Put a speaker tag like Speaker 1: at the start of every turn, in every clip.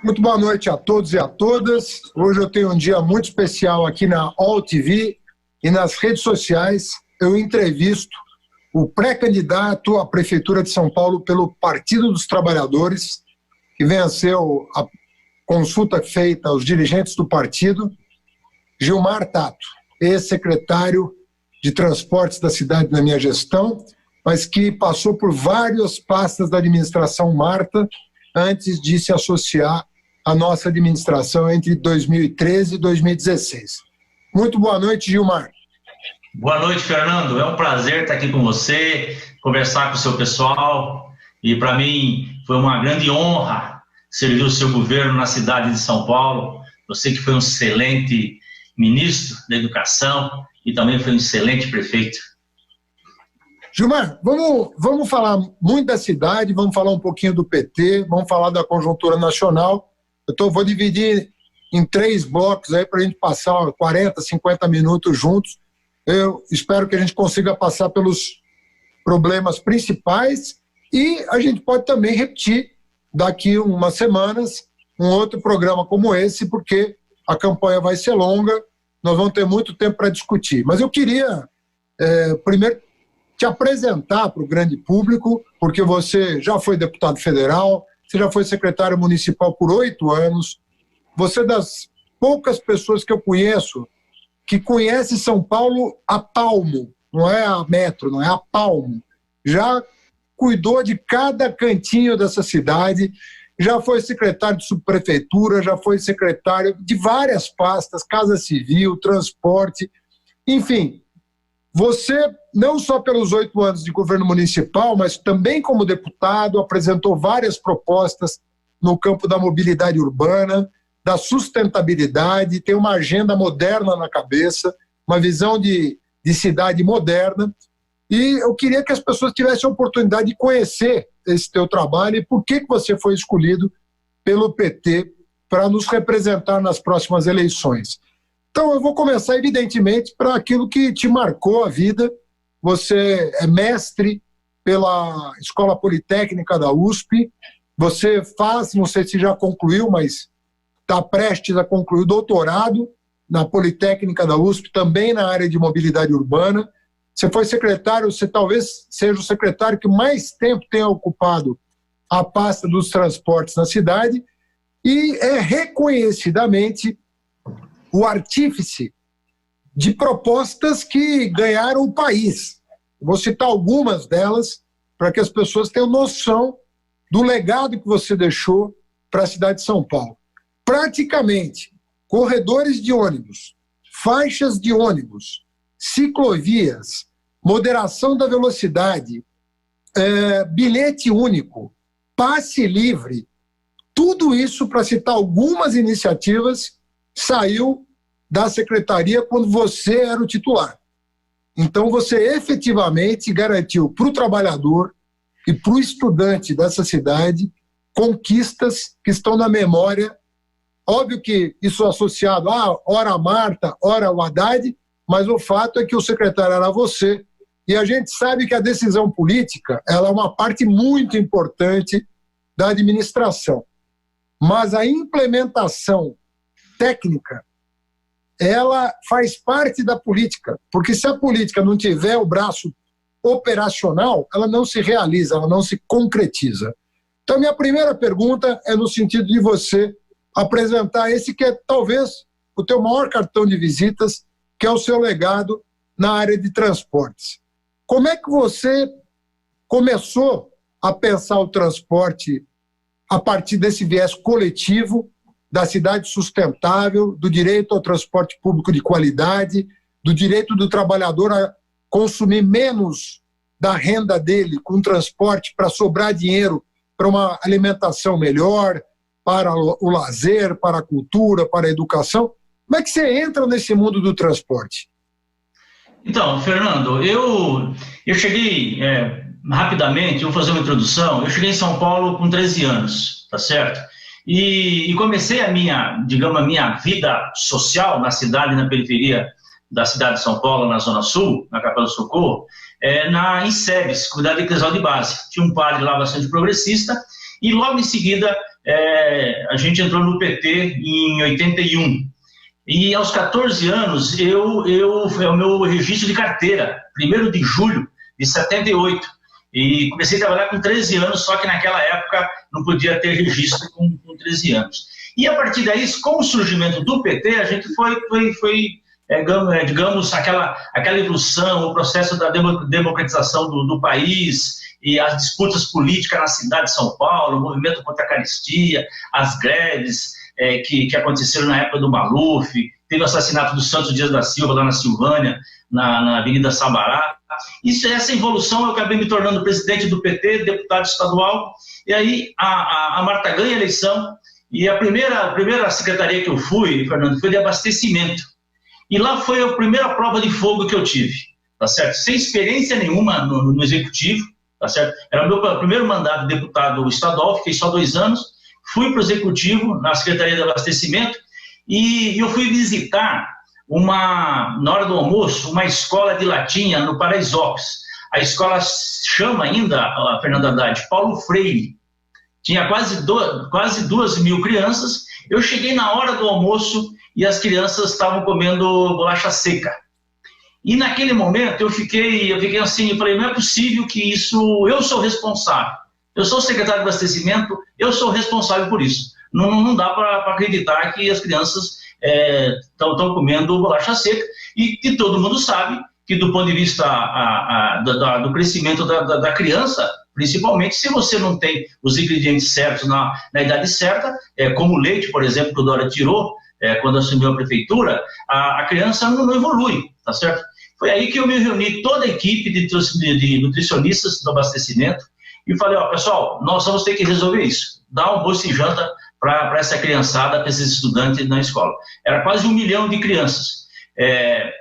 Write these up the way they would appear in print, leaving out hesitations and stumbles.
Speaker 1: Muito boa noite a todos e a todas. Hoje eu tenho um dia muito especial aqui na All TV e nas redes sociais. Eu entrevisto o pré-candidato à Prefeitura de São Paulo pelo Partido dos Trabalhadores, que venceu a consulta feita aos dirigentes do partido, Gilmar Tato, ex-secretário de Transportes da cidade na minha gestão, mas que passou por várias pastas da administração Marta antes de se associar à nossa administração entre 2013 e 2016. Muito boa noite, Gilmar.
Speaker 2: Boa noite, Fernando. É um prazer estar aqui com você, conversar com o seu pessoal. E para mim foi uma grande honra servir o seu governo na cidade de São Paulo. Você que foi um excelente ministro da Educação e também foi um excelente prefeito.
Speaker 1: Gilmar, vamos falar muito da cidade, vamos falar um pouquinho do PT, vamos falar da conjuntura nacional. Vou dividir em 3 blocos aí para a gente passar 40, 50 minutos juntos. Eu espero que a gente consiga passar pelos problemas principais e a gente pode também repetir daqui umas semanas um outro programa como esse, porque a campanha vai ser longa, nós vamos ter muito tempo para discutir. Mas eu queria, primeiro, te apresentar para o grande público, porque você já foi deputado federal, você já foi secretário municipal por 8 anos, você é das poucas pessoas que eu conheço que conhece São Paulo a palmo, não é a metro, não é a palmo. Já cuidou de cada cantinho dessa cidade, já foi secretário de subprefeitura, já foi secretário de várias pastas, Casa Civil, transporte, enfim. Você, não só pelos 8 anos de governo municipal, mas também como deputado, apresentou várias propostas no campo da mobilidade urbana, da sustentabilidade, tem uma agenda moderna na cabeça, uma visão de cidade moderna. E eu queria que as pessoas tivessem a oportunidade de conhecer esse teu trabalho e por que você foi escolhido pelo PT para nos representar nas próximas eleições. Então, eu vou começar, evidentemente, para aquilo que te marcou a vida. Você é mestre pela Escola Politécnica da USP, você faz, não sei se já concluiu, mas está prestes a concluir o doutorado na Politécnica da USP, também na área de mobilidade urbana. Você foi secretário, você talvez seja o secretário que mais tempo tenha ocupado a pasta dos transportes na cidade e é reconhecidamente o artífice de propostas que ganharam o país. Vou citar algumas delas para que as pessoas tenham noção do legado que você deixou para a cidade de São Paulo. Praticamente, corredores de ônibus, faixas de ônibus, ciclovias, moderação da velocidade, bilhete único, passe livre, tudo isso, para citar algumas iniciativas, saiu da secretaria quando você era o titular. Então você efetivamente garantiu para o trabalhador e para o estudante dessa cidade conquistas que estão na memória. Óbvio que isso é associado a ora a Marta, ora o Haddad, mas o fato é que o secretário era você e a gente sabe que a decisão política ela é uma parte muito importante da administração. Mas a implementação técnica, ela faz parte da política, porque se a política não tiver o braço operacional, ela não se realiza, ela não se concretiza. Então, minha primeira pergunta é no sentido de você apresentar esse que é talvez o teu maior cartão de visitas, que é o seu legado na área de transportes. Como é que você começou a pensar o transporte a partir desse viés coletivo, da cidade sustentável, do direito ao transporte público de qualidade, do direito do trabalhador a consumir menos da renda dele com transporte para sobrar dinheiro para uma alimentação melhor, para o lazer, para a cultura, para a educação? Como é que você entra nesse mundo do transporte?
Speaker 2: Então, Fernando, eu cheguei rapidamente, vou fazer uma introdução. Eu cheguei em São Paulo com 13 anos, tá certo? E comecei a minha vida social na cidade, na periferia da cidade de São Paulo, na Zona Sul, na Capela do Socorro, em SEBS, Comunidade Eclesial de Base. Tinha um padre lá bastante progressista, e logo em seguida a gente entrou no PT em 81. E aos 14 anos, é o meu registro de carteira, 1º de julho de 78. E comecei a trabalhar com 13 anos, só que naquela época não podia ter registro com 13 anos. E a partir daí, com o surgimento do PT, a gente foi digamos, aquela evolução, o processo da democratização do país e as disputas políticas na cidade de São Paulo, o movimento contra a carestia, as greves que aconteceram na época do Maluf, teve o assassinato do Santos Dias da Silva lá na Silvânia, na Avenida Sabará. Essa evolução, eu acabei me tornando presidente do PT, deputado estadual, e aí a Marta ganha a eleição, e a primeira secretaria que eu fui, Fernando, foi de abastecimento. E lá foi a primeira prova de fogo que eu tive, tá certo? Sem experiência nenhuma no executivo, tá certo? Era o meu primeiro mandato de deputado estadual, fiquei só 2 anos, fui para o executivo, na Secretaria de Abastecimento, e eu fui visitar, na hora do almoço, uma escola de latinha no Paraisópolis. A escola chama ainda, Fernando Haddad, Paulo Freire. Tinha quase 2.000 crianças. Eu cheguei na hora do almoço e as crianças estavam comendo bolacha seca. E naquele momento eu fiquei assim, eu falei, não é possível que isso, eu sou responsável. Eu sou o secretário de abastecimento, eu sou responsável por isso. Não dá para acreditar que as crianças estão comendo bolacha seca, e todo mundo sabe que do ponto de vista do crescimento da criança, principalmente se você não tem os ingredientes certos na idade certa, como o leite, por exemplo, que o Dória tirou, quando assumiu a prefeitura, a criança não evolui, tá certo? Foi aí que eu me reuni, toda a equipe de nutricionistas do abastecimento, e falei, pessoal, nós vamos ter que resolver isso, dar almoço e janta para essa criançada, para esses estudantes na escola. Era quase 1 milhão de crianças.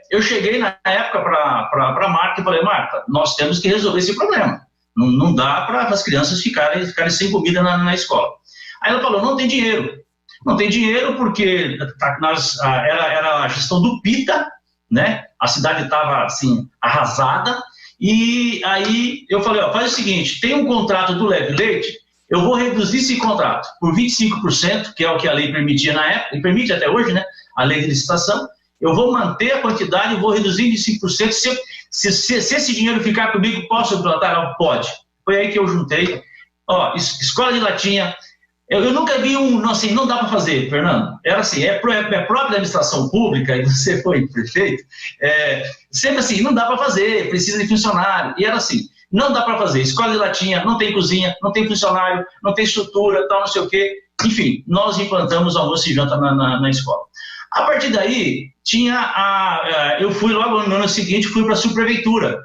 Speaker 2: Eu cheguei na época para a Marta e falei, Marta, nós temos que resolver esse problema. Não dá para as crianças ficarem sem comida na escola. Aí ela falou, não tem dinheiro. Não tem dinheiro porque era a gestão do PITA, né? A cidade estava assim, arrasada. E aí eu falei, faz o seguinte, tem um contrato do Leve Leite, eu vou reduzir esse contrato por 25%, que é o que a lei permitia na época, e permite até hoje, né? A lei de licitação. Eu vou manter a quantidade e vou reduzir em 25%. Se esse dinheiro ficar comigo, posso implantar? Ela pode. Foi aí que eu juntei. Escola de latinha. Eu nunca vi assim, não dá para fazer, Fernando. Era assim, própria administração pública, e você foi prefeito, sempre assim, não dá para fazer, precisa de funcionário. E era assim, não dá para fazer. Escola de latinha, não tem cozinha, não tem funcionário, não tem estrutura, tal, não sei o quê. Enfim, nós implantamos almoço e janta na escola. A partir daí, eu fui logo no ano seguinte, fui para a subprefeitura.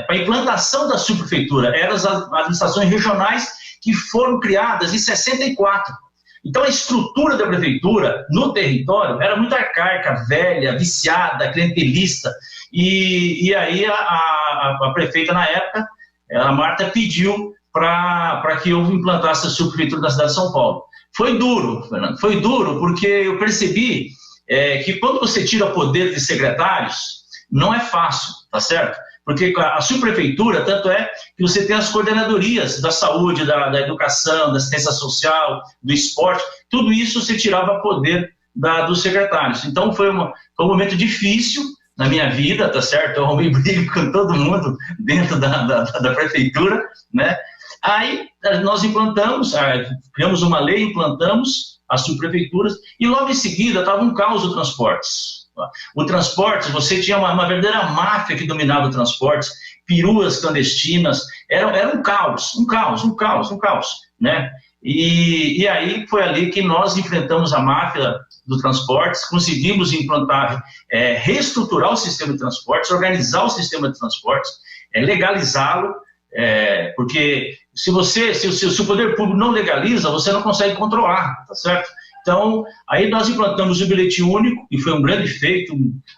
Speaker 2: Para a implantação da subprefeitura, eram as administrações regionais que foram criadas em 64. Então, a estrutura da prefeitura no território era muito arcaica, velha, viciada, clientelista. E aí a prefeita, na época, a Marta, pediu para que eu implantasse a subprefeitura da cidade de São Paulo. Foi duro, Fernando, foi duro, porque eu percebi que quando você tira o poder de secretários, não é fácil, tá certo? Porque a subprefeitura, tanto é que você tem as coordenadorias da saúde, da educação, da assistência social, do esporte, tudo isso você tirava poder dos secretários. Então foi um momento difícil na minha vida, tá certo? Eu arrumei briga com todo mundo dentro da prefeitura, né? Aí nós implantamos, criamos uma lei, implantamos as subprefeituras, e logo em seguida estava um caos o transportes. O transporte, você tinha uma verdadeira máfia que dominava o transporte, peruas clandestinas, era um caos, né? E aí foi ali que nós enfrentamos a máfia do transporte, conseguimos implantar, reestruturar o sistema de transportes, organizar o sistema de transportes, legalizá-lo, porque se o poder público não legaliza, você não consegue controlar, tá certo? Então, aí nós implantamos o bilhete único, e foi um grande feito,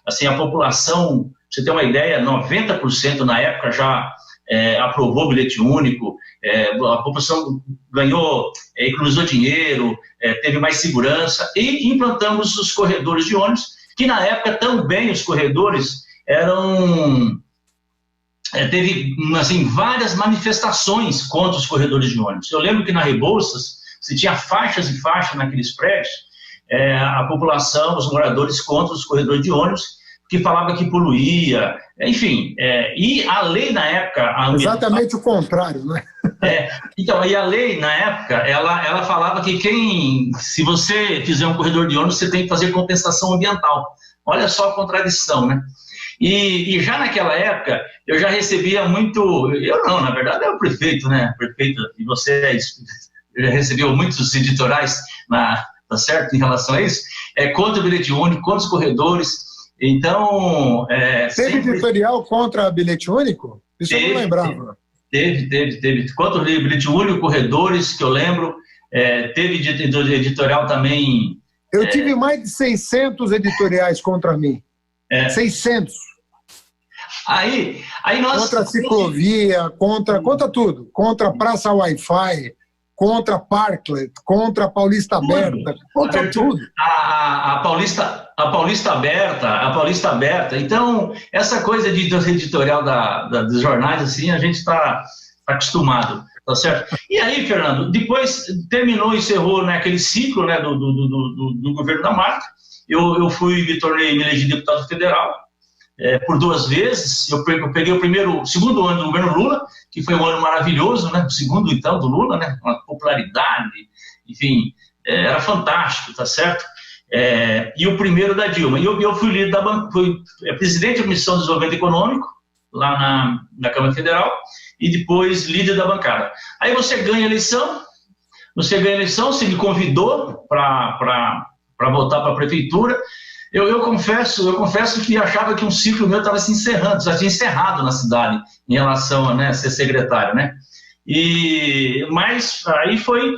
Speaker 2: assim, a população, pra você ter uma ideia, 90% na época já aprovou o bilhete único, a população ganhou, economizou dinheiro, teve mais segurança, e implantamos os corredores de ônibus, que na época também os corredores eram... teve, assim, várias manifestações contra os corredores de ônibus. Eu lembro que na Rebouças, você tinha faixas e faixas naqueles prédios, a população, os moradores contra os corredores de ônibus, que falava que poluía, enfim, e a lei na época...
Speaker 1: Exatamente o contrário, né?
Speaker 2: Então, e a lei na época, ela falava que se você fizer um corredor de ônibus, você tem que fazer compensação ambiental. Olha só a contradição, né? E já naquela época, eu já recebia muito... Eu não, na verdade, é o prefeito, né? Prefeito, e você já recebeu muitos editorais, tá certo, em relação a isso? Contra o bilhete único, contra os corredores. Então...
Speaker 1: Teve editorial contra bilhete único? Isso eu não lembrava.
Speaker 2: Teve. Contra o bilhete único, corredores, que eu lembro. Teve editorial também...
Speaker 1: Eu tive mais de 600 editoriais contra mim. 600.
Speaker 2: Aí nós...
Speaker 1: Contra a ciclovia, contra tudo. Contra a Praça Wi-Fi, contra a Parklet, contra a Paulista Aberta, contra tudo.
Speaker 2: A Paulista Aberta. Então, essa coisa de editorial dos jornais, assim, a gente está acostumado, tá certo? E aí, Fernando, depois encerrou, né, aquele ciclo, né, do governo da Marta. Eu me elegi deputado federal por 2 vezes. Eu peguei o segundo ano do governo Lula, que foi um ano maravilhoso, né? O segundo, então, do Lula, né? Uma popularidade, enfim, era fantástico, tá certo? E o primeiro da Dilma. E eu fui líder fui presidente da Comissão de Desenvolvimento Econômico, lá na Câmara Federal, e depois líder da bancada. Aí você ganha a eleição, você me convidou para voltar para a prefeitura. Eu confesso que achava que um ciclo meu estava se encerrando, já tinha encerrado na cidade em relação a, né, ser secretário, né? Mas aí foi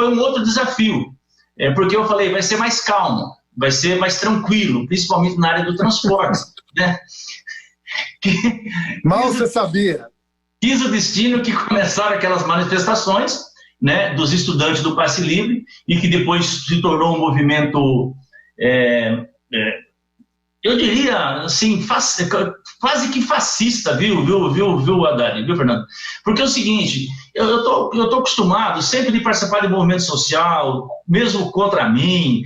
Speaker 2: um outro desafio, porque eu falei, vai ser mais calmo, vai ser mais tranquilo, principalmente na área do transporte, né?
Speaker 1: Mal você sabia.
Speaker 2: Quis o destino que começaram aquelas manifestações, né, dos estudantes do Passe Livre, e que depois se tornou um movimento, eu diria assim, quase que fascista, viu, Haddad, viu, Fernando? Porque é o seguinte, eu tô acostumado sempre de participar de movimento social, mesmo contra mim,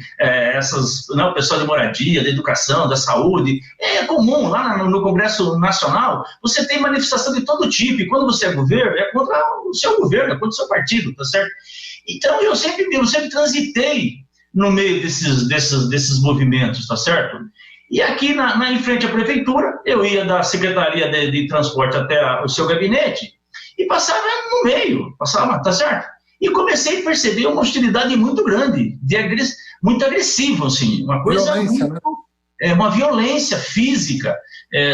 Speaker 2: o pessoal de moradia, da educação, da saúde. É comum, lá no Congresso Nacional, você tem manifestação de todo tipo, e quando você é governo, é contra o seu governo, é contra o seu partido, tá certo? Então, eu sempre transitei no meio desses movimentos, tá certo? E aqui, em frente à prefeitura, eu ia da Secretaria de Transporte até o seu gabinete e passava no meio, tá certo? E comecei a perceber uma hostilidade muito grande, muito agressiva, assim, uma coisa uma violência física.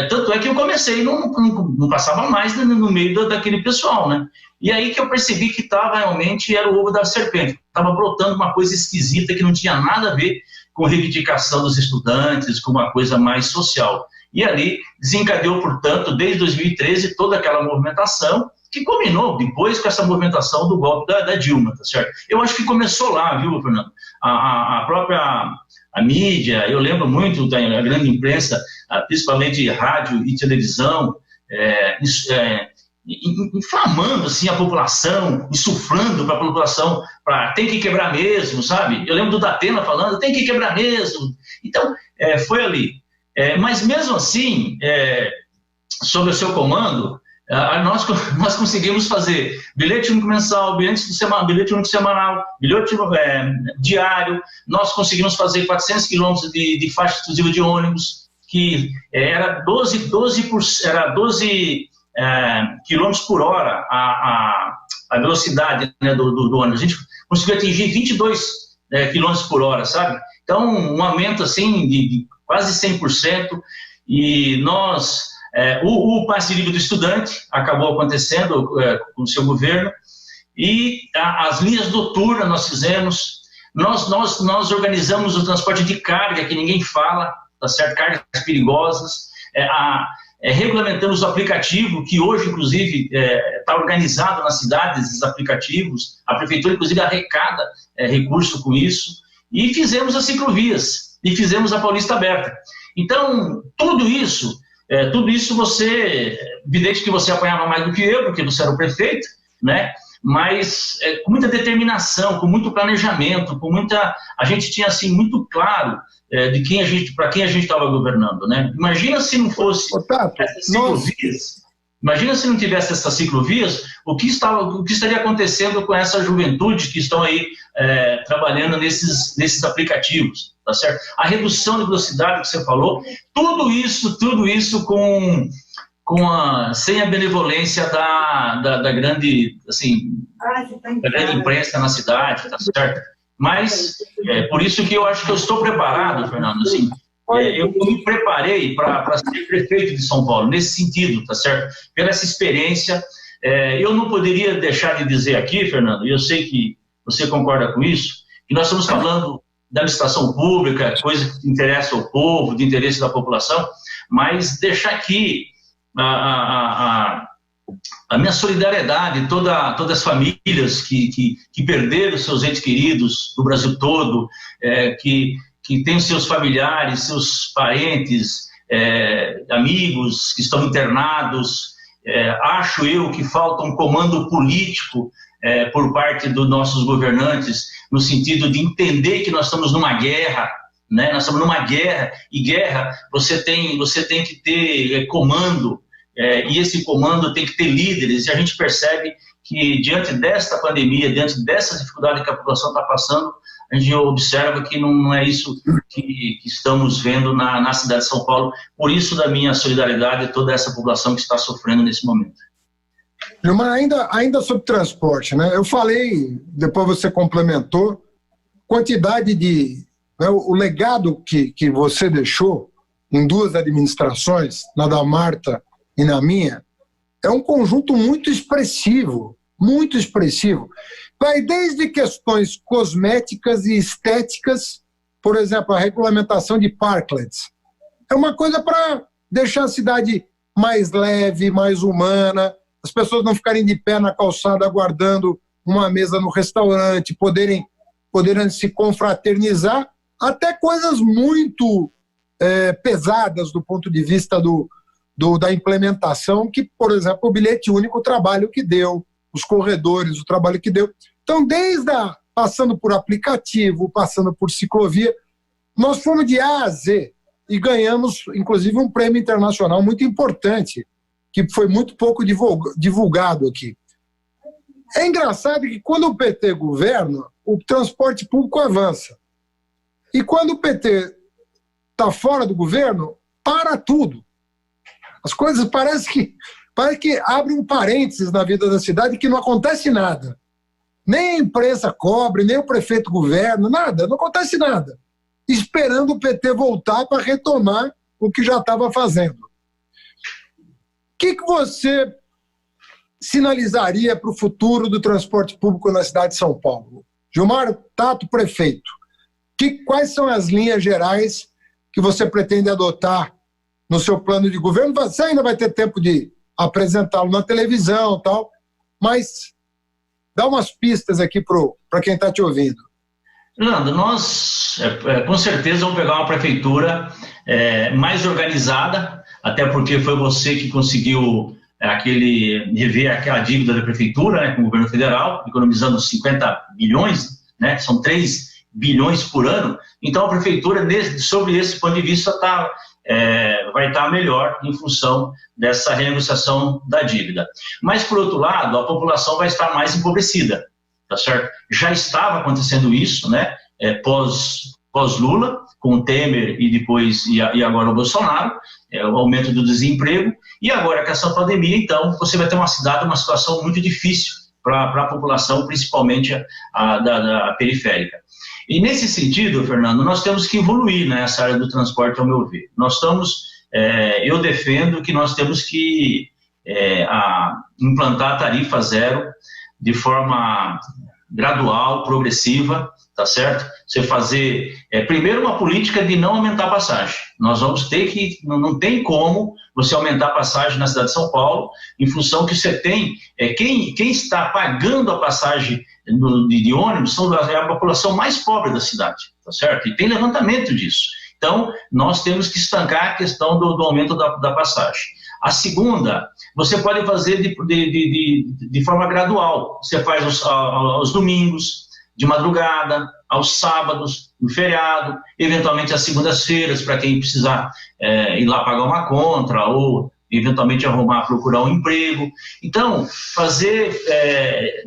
Speaker 2: Tanto é que eu comecei, não passava mais no meio daquele pessoal, né? E aí que eu percebi que realmente era o ovo da serpente, estava brotando uma coisa esquisita que não tinha nada a ver com reivindicação dos estudantes, com uma coisa mais social. E ali desencadeou, portanto, desde 2013, toda aquela movimentação, que culminou depois com essa movimentação do golpe da Dilma, tá certo? Eu acho que começou lá, viu, Fernando? A própria mídia, eu lembro muito da grande imprensa, principalmente rádio e televisão, inflamando assim, a população, insuflando para a população, tem que quebrar mesmo, sabe? Eu lembro do Datena falando, tem que quebrar mesmo. Então, foi ali. Mas mesmo assim, sob o seu comando, nós conseguimos fazer bilhete único mensal, bilhete único semanal, bilhete diário. Nós conseguimos fazer 400 quilômetros de faixa exclusiva de ônibus, que era 12 quilômetros por hora a velocidade, né, do ônibus. A gente conseguiu atingir 22 quilômetros por hora, sabe? Então, um aumento assim de quase 100%. E nós, o passe livre do estudante acabou acontecendo com o seu governo, e as linhas noturnas nós fizemos, nós organizamos o transporte de carga, que ninguém fala, tá certo? Cargas perigosas, regulamentamos o aplicativo, que hoje, inclusive, está organizado nas cidades, esses aplicativos. A prefeitura, inclusive, arrecada recurso com isso. E fizemos as ciclovias. e fizemos a Paulista Aberta. Então, tudo isso você, evidente que você apanhava mais do que eu, porque você era o prefeito, né? Mas com muita determinação, com muito planejamento, a gente tinha assim muito claro para quem a gente estava governando, né? Imagina se não fosse essas ciclovias, imagina se não tivesse essas ciclovias, o que estaria acontecendo com essa juventude que estão aí trabalhando nesses aplicativos, tá certo? A redução de velocidade que você falou, tudo isso sem a benevolência da grande, assim, da grande imprensa na cidade, tá certo? Mas por isso que eu acho que eu estou preparado, Fernando, assim, eu me preparei para ser prefeito de São Paulo, nesse sentido, tá certo? Pela essa experiência, eu não poderia deixar de dizer aqui, Fernando, e eu sei que você concorda com isso, que nós estamos falando da licitação pública, coisa que interessa ao povo, de interesse da população, mas deixar aqui a minha solidariedade, todas as famílias que perderam seus entes queridos no Brasil todo, que têm seus familiares, seus parentes, amigos que estão internados. Acho eu que falta um comando político por parte dos nossos governantes, no sentido de entender que nós estamos numa guerra, né? Nós estamos numa guerra, e guerra você tem que ter comando, e esse comando tem que ter líderes, e a gente percebe que diante desta pandemia, diante dessas dificuldades que a população está passando, a gente observa que não é isso que estamos vendo na cidade de São Paulo. Por isso, da minha solidariedade a toda essa população que está sofrendo nesse momento.
Speaker 1: Gilmar, ainda sobre transporte, né? Eu falei, depois você complementou, quantidade né, o legado que você deixou em duas administrações, na da Marta e na minha, é um conjunto muito expressivo, Vai desde questões cosméticas e estéticas, por exemplo, a regulamentação de parklets. É uma coisa para deixar a cidade mais leve, mais humana, as pessoas não ficarem de pé na calçada aguardando uma mesa no restaurante, poderem se confraternizar, até coisas muito pesadas do ponto de vista da implementação, que, por exemplo, o bilhete único, o trabalho que deu, os corredores, o trabalho que deu. Então, passando por aplicativo, passando por ciclovia, nós fomos de A a Z e ganhamos, inclusive, um prêmio internacional muito importante, que foi muito pouco divulgado aqui. É engraçado que quando o PT governa, o transporte público avança. E quando o PT está fora do governo, para tudo. As coisas parece que abre um parênteses na vida da cidade que não acontece nada. Nem a imprensa cobre, nem o prefeito governa, nada, não acontece nada. Esperando o PT voltar para retomar o que já estava fazendo. O que você sinalizaria para o futuro do transporte público na cidade de São Paulo? Gilmar Tato, prefeito, quais são as linhas gerais que você pretende adotar no seu plano de governo? Você ainda vai ter tempo de apresentá-lo na televisão e tal, mas dá umas pistas aqui para quem está te ouvindo.
Speaker 2: Fernando, nós com certeza vamos pegar uma prefeitura mais organizada, até porque foi você que conseguiu rever aquela dívida da prefeitura, né, com o governo federal, economizando 50 bilhões, né, são 3 bilhões por ano. Então a prefeitura, sobre esse ponto de vista, vai estar melhor em função dessa renegociação da dívida. Mas, por outro lado, a população vai estar mais empobrecida, tá certo? Já estava acontecendo isso, né? Pós-Lula, com o Temer e agora o Bolsonaro, o aumento do desemprego, e agora com essa pandemia, então, você vai ter uma situação muito difícil para a população, principalmente da periférica. E nesse sentido, Fernando, nós temos que evoluir nessa área do transporte, ao meu ver. Eu defendo que nós temos que implantar a tarifa zero de forma gradual, progressiva, tá certo? Você fazer, primeiro, uma política de não aumentar a passagem. Nós vamos ter que, não tem como você aumentar a passagem na cidade de São Paulo, em função que você tem, quem está pagando a passagem de ônibus é a população mais pobre da cidade, tá certo? E tem levantamento disso. Então, nós temos que estancar a questão do aumento da passagem. A segunda, você pode fazer de forma gradual. Você faz aos domingos, de madrugada, aos sábados, no feriado, eventualmente às segundas-feiras, para quem precisar ir lá pagar uma contra ou eventualmente procurar um emprego. Então,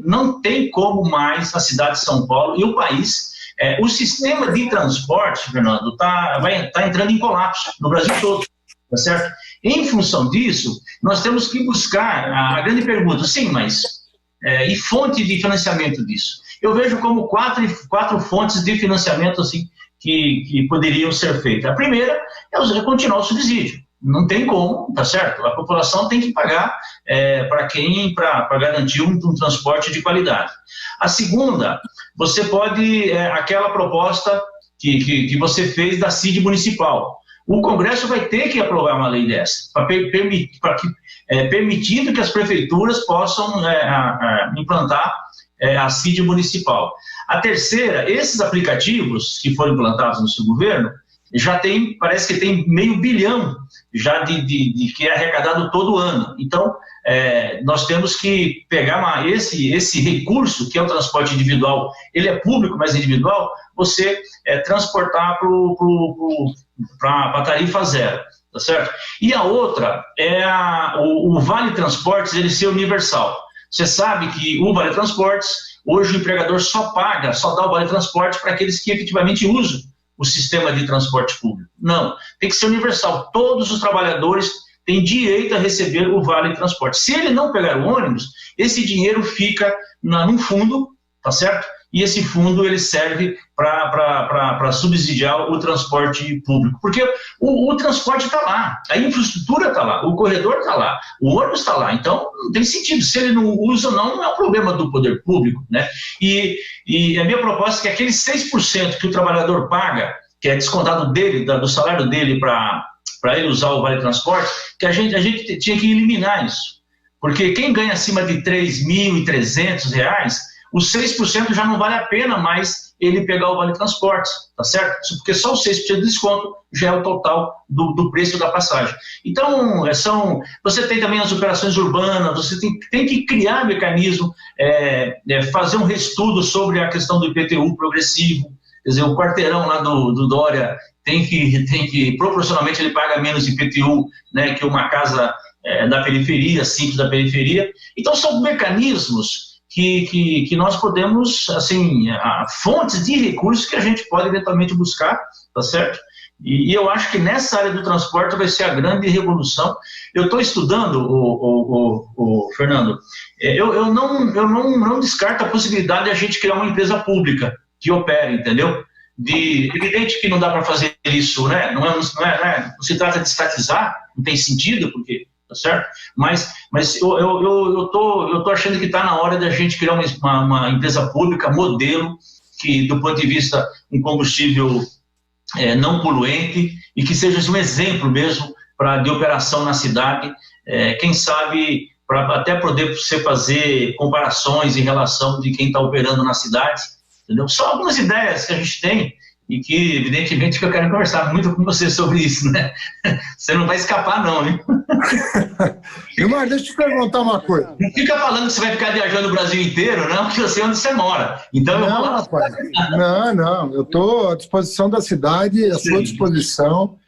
Speaker 2: não tem como mais a cidade de São Paulo e o país. O sistema de transporte, Fernando, vai entrando em colapso no Brasil todo, tá certo? Em função disso, nós temos que buscar a grande pergunta, sim, mas e fonte de financiamento disso? Eu vejo como quatro fontes de financiamento assim, que poderiam ser feitas. A primeira é continuar o subsídio. Não tem como, tá certo? A população tem que pagar para garantir um transporte de qualidade. A segunda, você pode, aquela proposta que você fez da CID municipal. O Congresso vai ter que aprovar uma lei dessa, permitindo que as prefeituras possam implantar a CID municipal. A terceira, esses aplicativos que foram implantados no seu governo, parece que tem R$500 bilhão já que é arrecadado todo ano. Então, nós temos que pegar esse recurso, que é o transporte individual, ele é público, mas individual, você transportar para a tarifa zero, tá certo? E a outra é o Vale Transportes, ele ser universal. Você sabe que o Vale Transportes, hoje o empregador só dá o Vale Transporte para aqueles que efetivamente usam o sistema de transporte público. Não, tem que ser universal. Todos os trabalhadores têm direito a receber o Vale Transporte. Se ele não pegar o ônibus, esse dinheiro fica num fundo, tá certo? E esse fundo ele serve para subsidiar o transporte público. Porque o transporte está lá, a infraestrutura está lá, o corredor está lá, o ônibus está lá. Então, não tem sentido. Se ele não usa, não é um problema do poder público, né? E a minha proposta é que aqueles 6% que o trabalhador paga, que é descontado do salário dele para ele usar o Vale Transporte, que a gente tinha que eliminar isso. Porque quem ganha acima de R$3.300, os 6% já não vale a pena mais ele pegar o Vale Transporte, tá certo? Porque só os 6% de desconto já é o total do preço da passagem. Então, você tem também as operações urbanas, você tem que criar mecanismo, fazer um reestudo sobre a questão do IPTU progressivo. Quer dizer, o quarteirão lá do Dória tem que proporcionalmente ele paga menos IPTU, né, que uma casa da periferia, simples da periferia. Então, são mecanismos que nós podemos, assim, fontes de recursos que a gente pode eventualmente buscar, tá certo? E eu acho que nessa área do transporte vai ser a grande revolução. Eu estou estudando, Fernando, eu não descarto a possibilidade de a gente criar uma empresa pública que opere, entendeu? Evidente que não dá para fazer isso, né? Não se trata de estatizar, não tem sentido, porque tá certo? Mas eu tô achando que está na hora da gente criar uma empresa pública modelo, que do ponto de vista um combustível não poluente e que seja um exemplo mesmo de operação na cidade, quem sabe para até poder você fazer comparações em relação de quem está operando na cidade, entendeu? Só algumas ideias que a gente tem e que, evidentemente, que eu quero conversar muito com você sobre isso, né? Você não vai escapar, não, hein?
Speaker 1: Gilmar, deixa eu te perguntar uma coisa.
Speaker 2: Não fica falando que você vai ficar viajando o Brasil inteiro, não, porque eu sei onde você mora. Então, eu vou lá.
Speaker 1: Rapaz, não, eu estou à disposição da cidade, à sua disposição,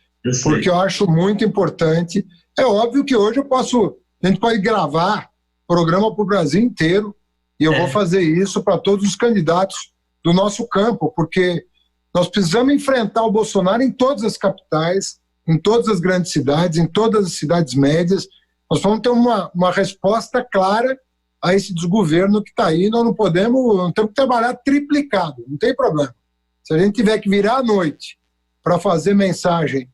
Speaker 1: porque eu acho muito importante. É óbvio que hoje a gente pode gravar programa para o Brasil inteiro, e eu vou fazer isso para todos os candidatos do nosso campo, porque nós precisamos enfrentar o Bolsonaro em todas as capitais, em todas as grandes cidades, em todas as cidades médias. Nós vamos ter uma resposta clara a esse desgoverno que está aí. Nós não temos que trabalhar triplicado, não tem problema. Se a gente tiver que virar à noite para fazer mensagem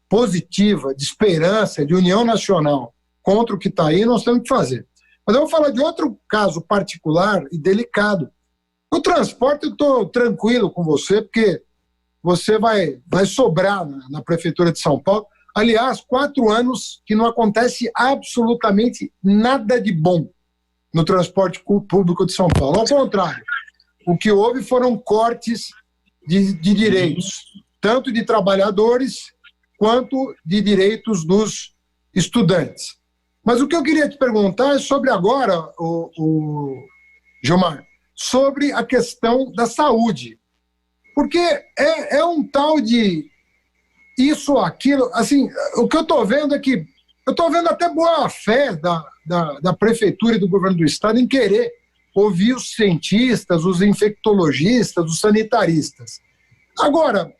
Speaker 1: positiva, de esperança, de união nacional contra o que está aí, nós temos que fazer. Mas eu vou falar de outro caso particular e delicado. O transporte, eu estou tranquilo com você, porque você vai sobrar na Prefeitura de São Paulo. Aliás, 4 anos que não acontece absolutamente nada de bom no transporte público de São Paulo. Ao contrário, o que houve foram cortes de direitos. tanto de trabalhadores quanto de direitos dos estudantes. Mas o que eu queria te perguntar é sobre agora, Gilmar, sobre a questão da saúde. Porque é um tal de isso ou aquilo. Assim, o que eu estou vendo é que eu estou vendo até boa fé da prefeitura e do governo do estado em querer ouvir os cientistas, os infectologistas, os sanitaristas. Agora,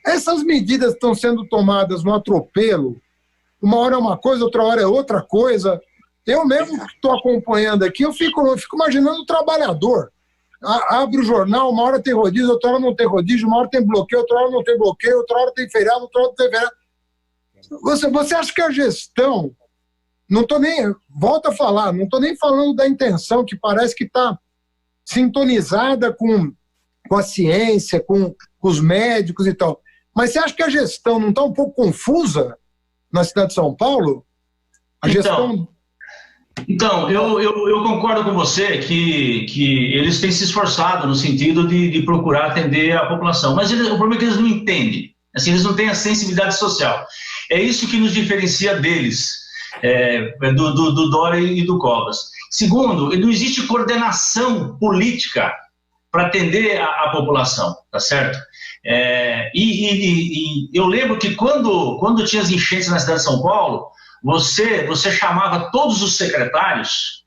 Speaker 1: essas medidas estão sendo tomadas no atropelo, uma hora é uma coisa, outra hora é outra coisa. Eu mesmo que estou acompanhando aqui, eu fico imaginando o trabalhador. Abre o jornal, uma hora tem rodízio, outra hora não tem rodízio, uma hora tem bloqueio, outra hora não tem bloqueio, outra hora tem feriado, outra hora não tem feriado. Você acha que a gestão, não estou nem, volto a falar, não estou nem falando da intenção, que parece que está sintonizada com a ciência, com os médicos e tal, mas você acha que a gestão não está um pouco confusa na cidade de São Paulo? A gestão...
Speaker 2: Então, eu concordo com você que eles têm se esforçado no sentido de procurar atender a população, mas o problema é que eles não entendem, assim, eles não têm a sensibilidade social. É isso que nos diferencia deles, do Dória e do Covas. Segundo, não existe coordenação política para atender a população, tá certo? E eu lembro que quando tinha as enchentes na cidade de São Paulo, você chamava todos os secretários,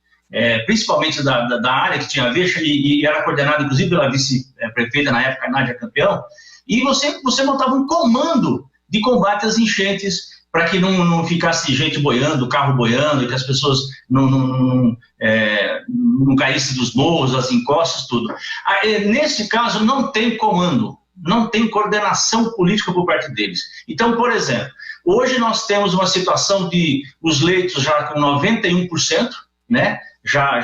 Speaker 2: principalmente da área que tinha a ver, e era coordenado inclusive pela vice-prefeita na época, Nádia Campeão, e você montava um comando de combate às enchentes para que não ficasse gente boiando, carro boiando, e que as pessoas não caíssem dos morros, das encostas, tudo. Nesse caso, não tem comando, não tem coordenação política por parte deles. Então, por exemplo, hoje nós temos uma situação de os leitos já com 91%, né, já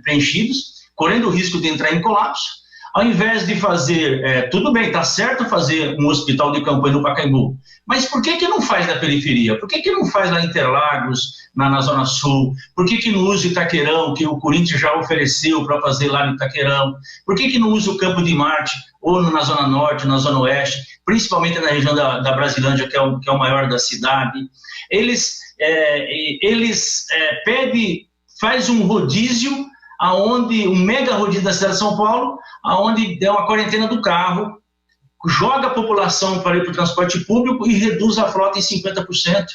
Speaker 2: preenchidos, correndo o risco de entrar em colapso. Ao invés de fazer, tudo bem, está certo fazer um hospital de campanha no Pacaembu, mas por que não faz na periferia? Por que não faz lá em Interlagos, na Zona Sul? Por que não usa Itaquerão, que o Corinthians já ofereceu para fazer lá no Itaquerão? Por que não usa o Campo de Marte, ou na Zona Norte, na Zona Oeste, principalmente na região da Brasilândia, que é o maior da cidade? Eles faz um rodízio, um mega rodízio da cidade de São Paulo, aonde é uma quarentena do carro, joga a população para ir para o transporte público e reduz a frota em 50%.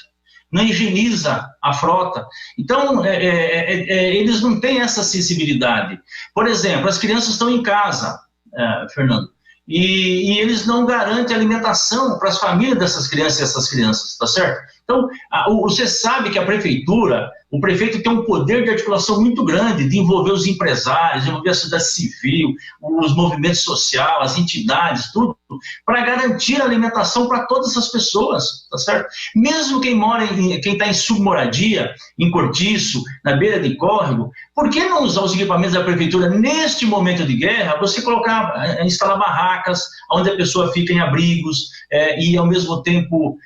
Speaker 2: Não higieniza a frota. Então, eles não têm essa sensibilidade. Por exemplo, as crianças estão em casa, Fernando, e eles não garantem alimentação para as famílias dessas crianças, tá certo? Então, você sabe que a prefeitura, o prefeito tem um poder de articulação muito grande, de envolver os empresários, envolver a sociedade civil, os movimentos sociais, as entidades, tudo, para garantir a alimentação para todas essas pessoas, tá certo? Mesmo quem está em submoradia, em cortiço, na beira de córrego, por que não usar os equipamentos da prefeitura neste momento de guerra, você instalar barracas, onde a pessoa fica em abrigos, e ao mesmo tempo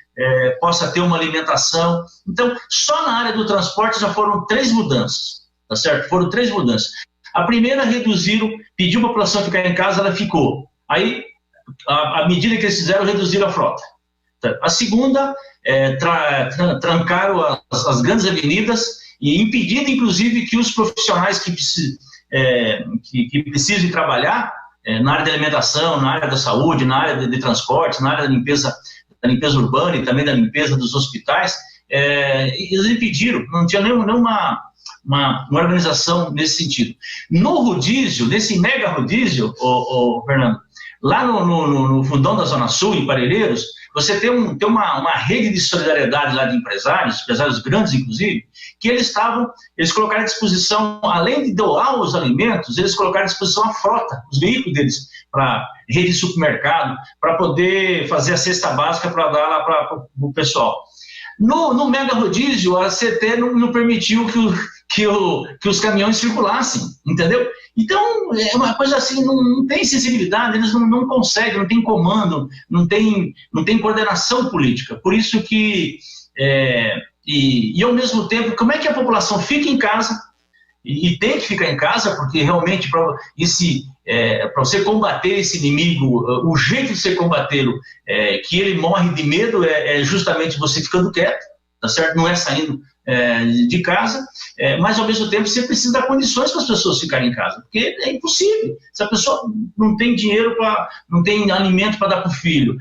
Speaker 2: possa ter uma alimentação. Então, só na área do transporte já foram 3 mudanças, tá certo? Foram 3 mudanças. A primeira, pediu a população ficar em casa, ela ficou. Aí, à medida que eles fizeram, reduziram a frota. A segunda, trancaram as grandes avenidas e impedindo, inclusive, que os profissionais que precisam trabalhar na área da alimentação, na área da saúde, na área de transporte, na área da limpeza urbana e também da limpeza dos hospitais, eles impediram, não tinha nenhuma uma organização nesse sentido. No rodízio, nesse mega rodízio, Fernando, lá no fundão da Zona Sul, em Parelheiros, você tem uma rede de solidariedade lá de empresários grandes inclusive, que eles colocaram à disposição, além de doar os alimentos, eles colocaram à disposição a frota, os veículos deles, para rede de supermercado, para poder fazer a cesta básica para dar lá para o pessoal. No mega rodízio, a CT não permitiu que os caminhões circulassem, entendeu? Então, é uma coisa assim, não tem sensibilidade, eles não conseguem, não tem comando, não tem coordenação política. Por isso que, e ao mesmo tempo, como é que a população fica em casa, e tem que ficar em casa, porque realmente para você combater esse inimigo, o jeito de você combatê-lo, que ele morre de medo, é justamente você ficando quieto, tá certo? Não é saindo de casa, mas ao mesmo tempo você precisa dar condições para as pessoas ficarem em casa, porque é impossível. Se a pessoa não tem dinheiro, não tem alimento para dar para o filho,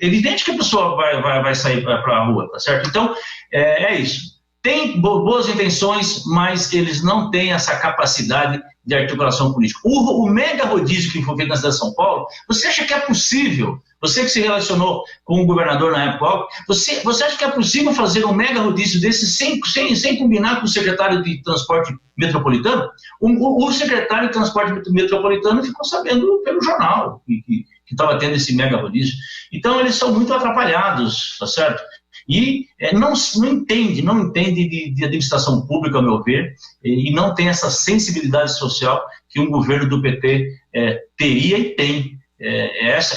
Speaker 2: é evidente que a pessoa vai sair para a rua, tá certo? Então, é isso. Tem boas intenções, mas eles não têm essa capacidade de articulação política. O mega rodízio que foi feito na cidade de São Paulo, você acha que é possível? Você que se relacionou com o governador na época, você acha que é possível fazer um mega rodízio desse sem combinar com o secretário de Transporte Metropolitano? O secretário de Transporte Metropolitano ficou sabendo pelo jornal que estava tendo esse mega rodízio. Então, eles são muito atrapalhados, tá certo? E não entende de administração pública, ao meu ver, e não tem essa sensibilidade social que um governo do PT teria e tem.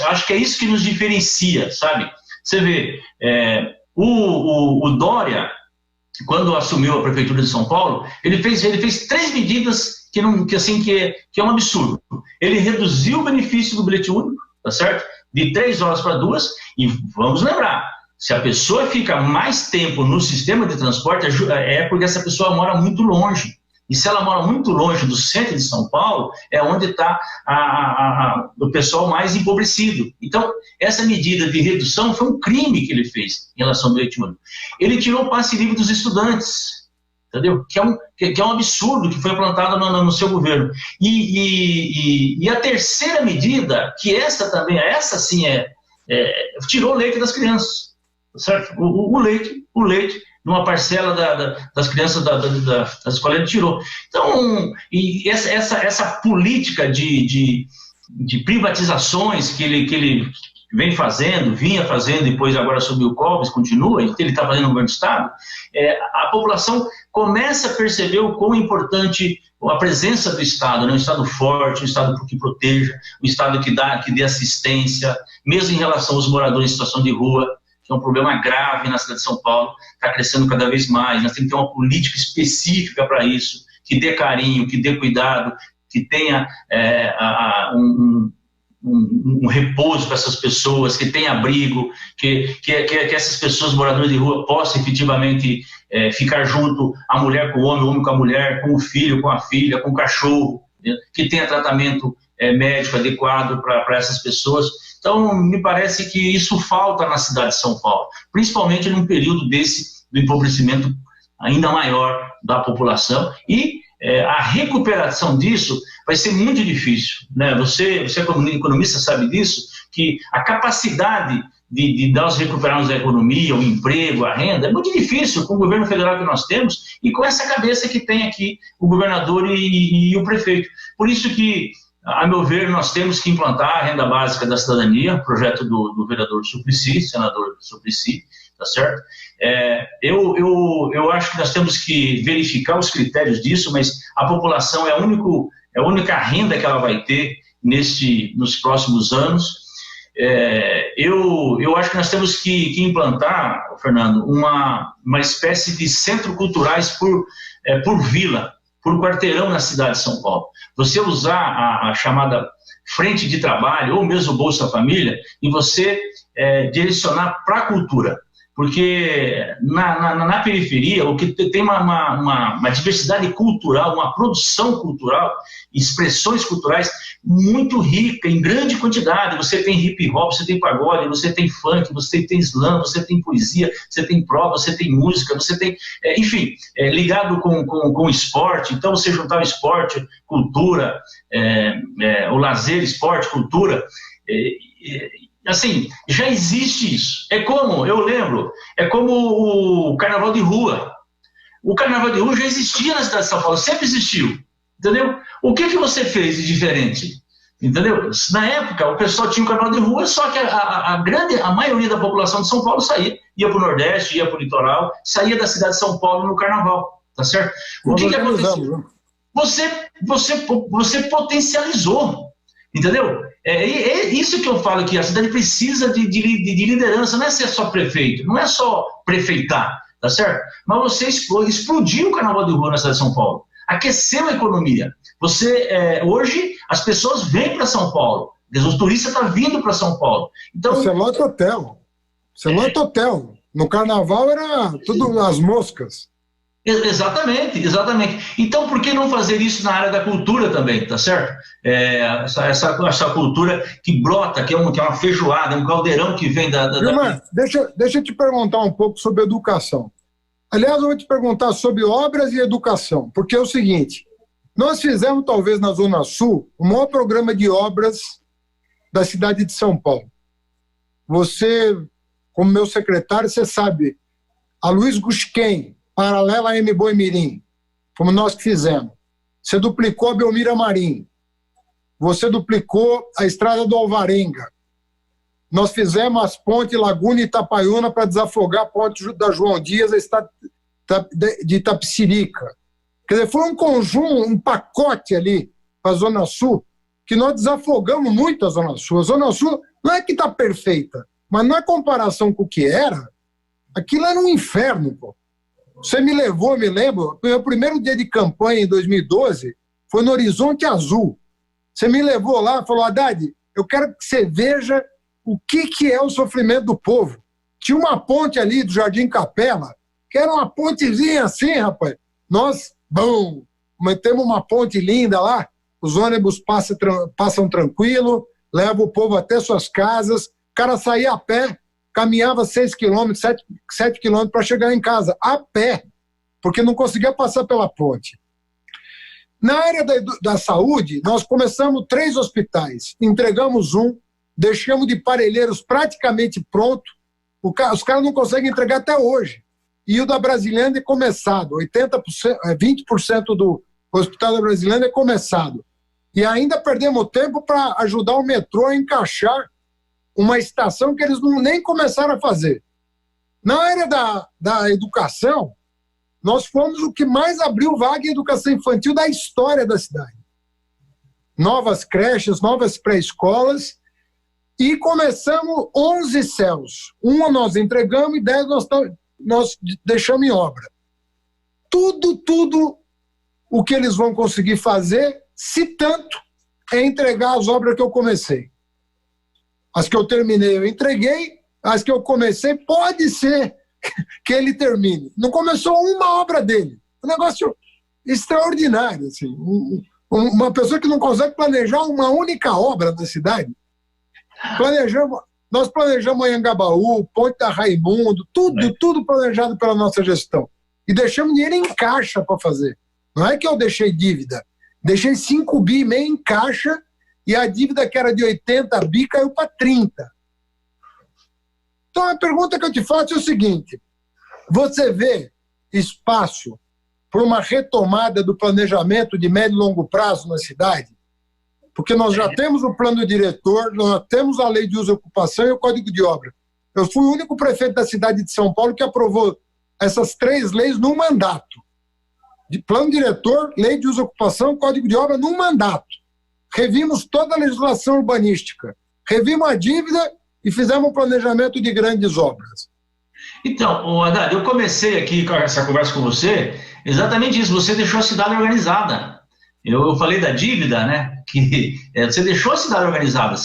Speaker 2: Acho que é isso que nos diferencia, sabe? Você vê, o Dória, quando assumiu a prefeitura de São Paulo, ele fez 3 medidas que é um absurdo. Ele reduziu o benefício do bilhete único, tá certo? De 3 horas para 2, e vamos lembrar, se a pessoa fica mais tempo no sistema de transporte, é porque essa pessoa mora muito longe. E se ela mora muito longe do centro de São Paulo, é onde está o pessoal mais empobrecido. Então, essa medida de redução foi um crime que ele fez em relação ao bilhete único. Ele tirou o passe livre dos estudantes, entendeu? Que é um absurdo que foi implantado no seu governo. E a terceira medida, que essa sim tirou o leite das crianças. Certo? O leite, numa parcela das crianças da escola, ele tirou. Então, e essa política de privatizações que ele vinha fazendo, depois agora subiu o Covas, continua, e que ele está fazendo no governo do Estado, a população começa a perceber o quão importante a presença do Estado, né? Um Estado forte, um Estado que proteja, um Estado que dê assistência, mesmo em relação aos moradores em situação de rua, que é um problema grave na cidade de São Paulo, está crescendo cada vez mais. Nós temos que ter uma política específica para isso, que dê carinho, que dê cuidado, que tenha um repouso para essas pessoas, que tenha abrigo, que essas pessoas moradoras de rua possam efetivamente ficar junto, a mulher com o homem com a mulher, com o filho, com a filha, com o cachorro, né? Que tenha tratamento médico adequado para essas pessoas. Então, me parece que isso falta na cidade de São Paulo, principalmente num período do empobrecimento ainda maior da população, e a recuperação disso vai ser muito difícil, né? Você como economista sabe disso, que a capacidade de nós recuperarmos a economia, o emprego, a renda, é muito difícil com o governo federal que nós temos e com essa cabeça que tem aqui o governador e o prefeito. Por isso que, a meu ver, nós temos que implantar a renda básica da cidadania, projeto do vereador Suplicy, senador Suplicy, tá certo? Eu acho que nós temos que verificar os critérios disso, mas a população é a única renda que ela vai ter nos próximos anos. Eu acho que nós temos que implantar, Fernando, uma espécie de centro culturais por vila, por quarteirão na cidade de São Paulo. Você usar a chamada frente de trabalho, ou mesmo Bolsa Família, e você direcionar para a cultura. Porque na periferia, o que tem uma diversidade cultural, uma produção cultural, expressões culturais muito rica, em grande quantidade. Você tem hip hop, você tem pagode, você tem funk, você tem slam, você tem poesia, você tem prova, você tem música, você tem, enfim, ligado com o esporte. Então, você juntar o esporte, cultura, o lazer, esporte, cultura, assim, já existe isso. Eu lembro, como o carnaval de rua. O carnaval de rua já existia na cidade de São Paulo, sempre existiu, entendeu? O que você fez de diferente? Entendeu? Na época, o pessoal tinha o carnaval de rua, só que a maioria da população de São Paulo ia para o Nordeste, ia para o litoral, saía da cidade de São Paulo no carnaval, tá certo? O que aconteceu? Você potencializou, entendeu? É isso que eu falo, que a cidade precisa de liderança, não é ser só prefeito, não é só prefeitar, tá certo? Mas você explodiu o carnaval de rua na cidade de São Paulo, aqueceu a economia. Hoje, as pessoas vêm para São Paulo, os turistas estão vindo para São Paulo. Então,
Speaker 1: você lota hotel. Você lota hotel. No carnaval era tudo as moscas.
Speaker 2: Exatamente, exatamente. Então, por que não fazer isso na área da cultura também, tá certo? Essa cultura que brota, que é uma feijoada, um caldeirão que vem da...
Speaker 1: Gilmar, deixa eu te perguntar um pouco sobre educação. Aliás, eu vou te perguntar sobre obras e educação, porque é o seguinte, nós fizemos, talvez na Zona Sul, o maior programa de obras da cidade de São Paulo. Você, como meu secretário, você sabe, a Luiz Gusquem, paralela a M. Boi Mirim, como nós que fizemos. Você duplicou a Belmira Marim. Você duplicou a estrada do Alvarenga. Nós fizemos as pontes Laguna e Itapaiuna para desafogar a ponte da João Dias, a estrada de Itapecerica. Quer dizer, foi um conjunto, um pacote ali para a Zona Sul, que nós desafogamos muito a Zona Sul. A Zona Sul não é que está perfeita, mas na comparação com o que era, aquilo era um inferno, pô. Você me levou, me lembro, o meu primeiro dia de campanha em 2012 foi no Horizonte Azul. Você me levou lá e falou, Haddad, eu quero que você veja o que é o sofrimento do povo. Tinha uma ponte ali do Jardim Capela, que era uma pontezinha assim, rapaz. Nós, temos uma ponte linda lá, os ônibus passam tranquilo, levam o povo até suas casas, o cara saía a pé, caminhava 6 quilômetros, 7 quilômetros para chegar em casa, a pé, porque não conseguia passar pela ponte. Na área da saúde, nós começamos 3 hospitais, entregamos um, deixamos de Parelheiros praticamente pronto, os caras não conseguem entregar até hoje. E o da Brasilândia é começado, 20% do hospital da Brasilândia é começado. E ainda perdemos tempo para ajudar o metrô a encaixar uma estação que eles nem começaram a fazer. Na área da educação, nós fomos o que mais abriu vaga em educação infantil da história da cidade. Novas creches, novas pré-escolas, e começamos 11 céus. Uma nós entregamos e 10 nós deixamos em obra. Tudo o que eles vão conseguir fazer, se tanto, é entregar as obras que eu comecei. As que eu terminei, eu entreguei. As que eu comecei, pode ser que ele termine. Não começou uma obra dele. Um negócio extraordinário. Assim. Uma pessoa que não consegue planejar uma única obra da cidade. Nós planejamos Anhangabaú, Ponte da Raimundo, tudo planejado pela nossa gestão. E deixamos dinheiro em caixa para fazer. Não é que eu deixei dívida. Deixei 5 bi e meio em caixa, e a dívida que era de 80 bi caiu para 30. Então a pergunta que eu te faço é o seguinte, você vê espaço para uma retomada do planejamento de médio e longo prazo na cidade? Porque nós já temos o plano diretor, nós temos a lei de uso e ocupação e o código de obra. Eu fui o único prefeito da cidade de São Paulo que aprovou essas 3 leis num mandato. De plano diretor, lei de uso e ocupação, código de obra num mandato. Revimos toda a legislação urbanística, revimos a dívida e fizemos um planejamento de grandes obras.
Speaker 2: Então, Haddad, eu comecei aqui com essa conversa com você, exatamente isso, você deixou a cidade organizada. Eu falei da dívida, né, que você deixou a cidade organizada,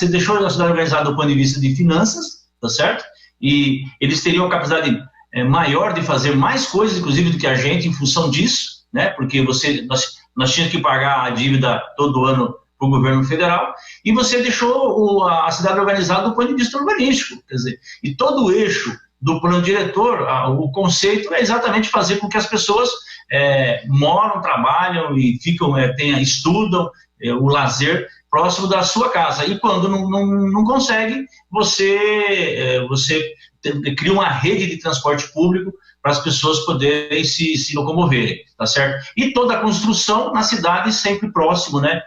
Speaker 2: do ponto de vista de finanças, tá certo? E eles teriam a capacidade maior de fazer mais coisas, inclusive, do que a gente, em função disso, né, porque nós tínhamos que pagar a dívida todo ano para o governo federal, e você deixou a cidade organizada do ponto de vista urbanístico, quer dizer, e todo o eixo do plano diretor, o conceito é exatamente fazer com que as pessoas moram, trabalham e estudam o lazer próximo da sua casa, e quando não consegue, você cria uma rede de transporte público para as pessoas poderem se locomoverem, tá certo? E toda a construção na cidade sempre próximo, né,